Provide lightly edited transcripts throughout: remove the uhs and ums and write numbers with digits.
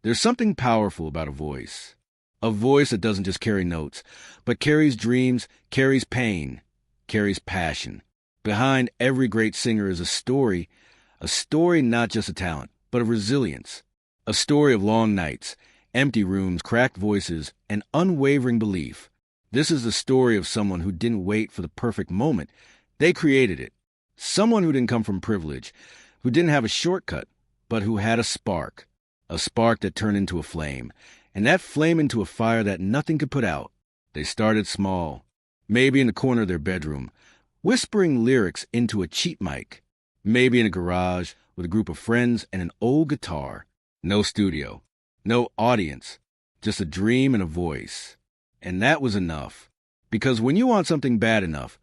There's something powerful about a voice. A voice that doesn't just carry notes, but carries dreams, carries pain, carries passion. Behind every great singer is a story not just of talent, but of resilience. A story of long nights, empty rooms, cracked voices, and unwavering belief. This is the story of someone who didn't wait for the perfect moment. They created it. Someone who didn't come from privilege, who didn't have a shortcut, but who had a spark that turned into a flame, and that flame into a fire that nothing could put out. They started small, maybe in the corner of their bedroom, whispering lyrics into a cheap mic, maybe in a garage with a group of friends and an old guitar. No studio, no audience, just a dream and a voice. And that was enough. Because when you want something bad enough,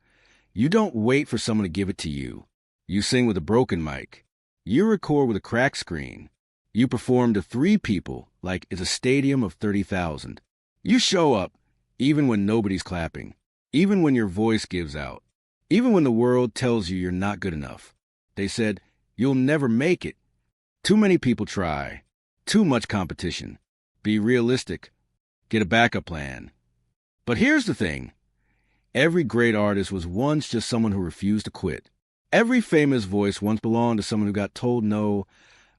you don't wait for someone to give it to you. You sing with a broken mic. You record with a cracked screen. You perform to 3 people like it's a stadium of 30,000. You show up even when nobody's clapping, even when your voice gives out, even when the world tells you you're not good enough. They said, you'll never make it. Too many people try. Too much competition. Be realistic. Get a backup plan. But here's the thing. Every great artist was once just someone who refused to quit. Every famous voice once belonged to someone who got told no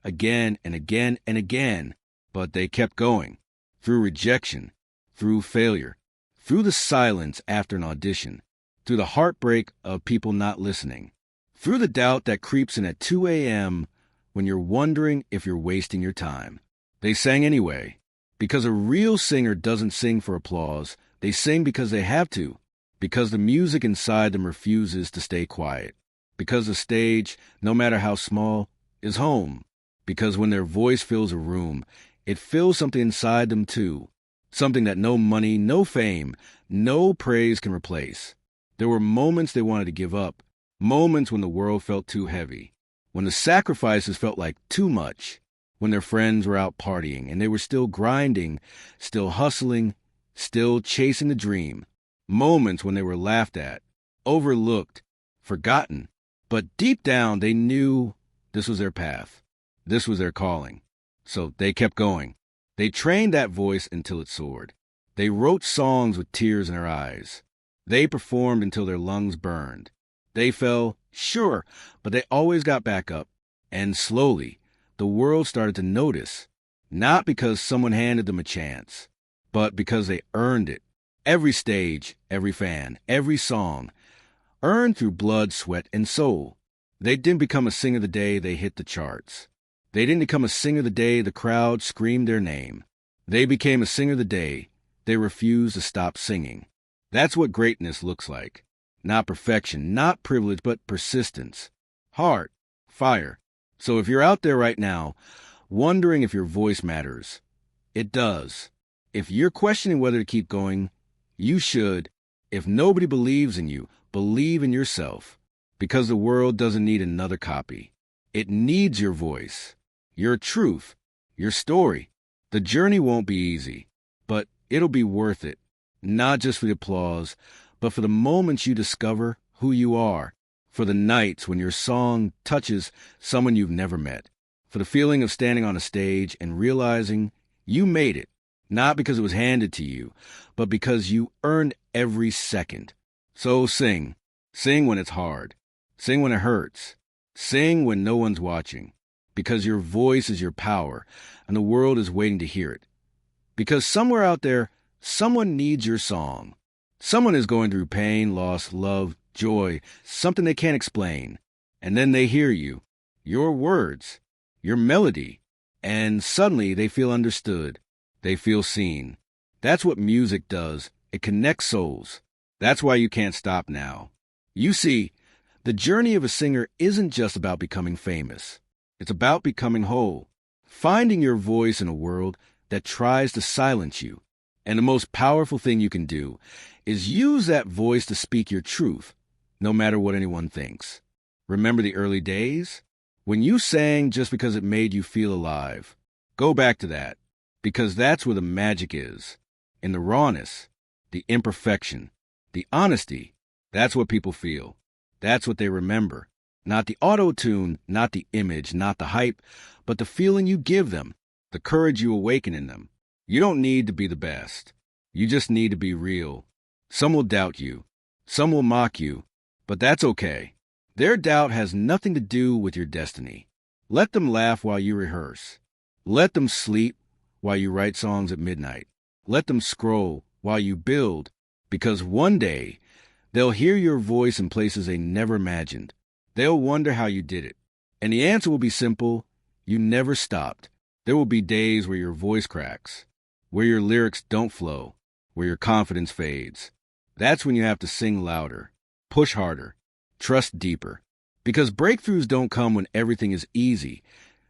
again and again and again, but they kept going. Through rejection, through failure, through the silence after an audition, through the heartbreak of people not listening, through the doubt that creeps in at 2 a.m. when you're wondering if you're wasting your time. They sang anyway, because a real singer doesn't sing for applause. They sing because they have to, because the music inside them refuses to stay quiet, because the stage, no matter how small, is home, because when their voice fills a room, it fills something inside them too, something that no money, no fame, no praise can replace. There were moments they wanted to give up, moments when the world felt too heavy, when the sacrifices felt like too much, when their friends were out partying and they were still grinding, still hustling, still chasing the dream, moments when they were laughed at, overlooked, forgotten, but deep down they knew this was their path, this was their calling. So they kept going. They trained that voice until it soared. They wrote songs with tears in their eyes. They performed until their lungs burned. They fell, sure, but they always got back up. And slowly, the world started to notice, not because someone handed them a chance, but because they earned it. Every stage, every fan, every song, earned through blood, sweat, and soul. They didn't become a singer the day they hit the charts. They didn't become a singer the day the crowd screamed their name. They became a singer the day they refused to stop singing. That's what greatness looks like. Not perfection, not privilege, but persistence. Heart, fire. So if you're out there right now, wondering if your voice matters, it does. If you're questioning whether to keep going, you should. If nobody believes in you, believe in yourself. Because the world doesn't need another copy. It needs your voice, your truth, your story. The journey won't be easy, but it'll be worth it. Not just for the applause, but for the moments you discover who you are, for the nights when your song touches someone you've never met, for the feeling of standing on a stage and realizing you made it, not because it was handed to you, but because you earned every second. So sing. Sing when it's hard. Sing when it hurts. Sing when no one's watching, because your voice is your power, and the world is waiting to hear it. Because somewhere out there, someone needs your song. Someone is going through pain, loss, love, joy, something they can't explain. And then they hear you, your words, your melody, and suddenly they feel understood. They feel seen. That's what music does. It connects souls. That's why you can't stop now. You see, the journey of a singer isn't just about becoming famous. It's about becoming whole, finding your voice in a world that tries to silence you. And the most powerful thing you can do is use that voice to speak your truth, no matter what anyone thinks. Remember the early days? When you sang just because it made you feel alive. Go back to that, because that's where the magic is. In the rawness, the imperfection, the honesty, that's what people feel. That's what they remember. Not the auto-tune, not the image, not the hype, but the feeling you give them. the courage you awaken in them. You don't need to be the best. You just need to be real. Some will doubt you. Some will mock you. But that's okay. Their doubt has nothing to do with your destiny. Let them laugh while you rehearse. Let them sleep while you write songs at midnight. Let them scroll while you build, because one day they'll hear your voice in places they never imagined. They'll wonder how you did it. And the answer will be simple. You never stopped. There will be days where your voice cracks, where your lyrics don't flow, where your confidence fades. That's when you have to sing louder, push harder, trust deeper. Because breakthroughs don't come when everything is easy.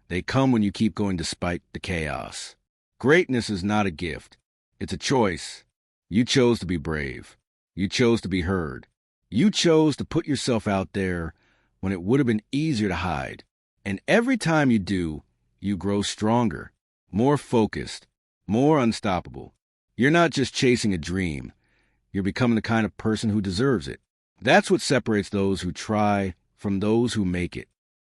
They come when you keep going despite the chaos. Greatness is not a gift. It's a choice. You chose to be brave. You chose to be heard. You chose to put yourself out there when it would have been easier to hide. And every time you do, you grow stronger, more focused, more unstoppable. You're not just chasing a dream. You're becoming the kind of person who deserves it. That's what separates those who try from those who make it.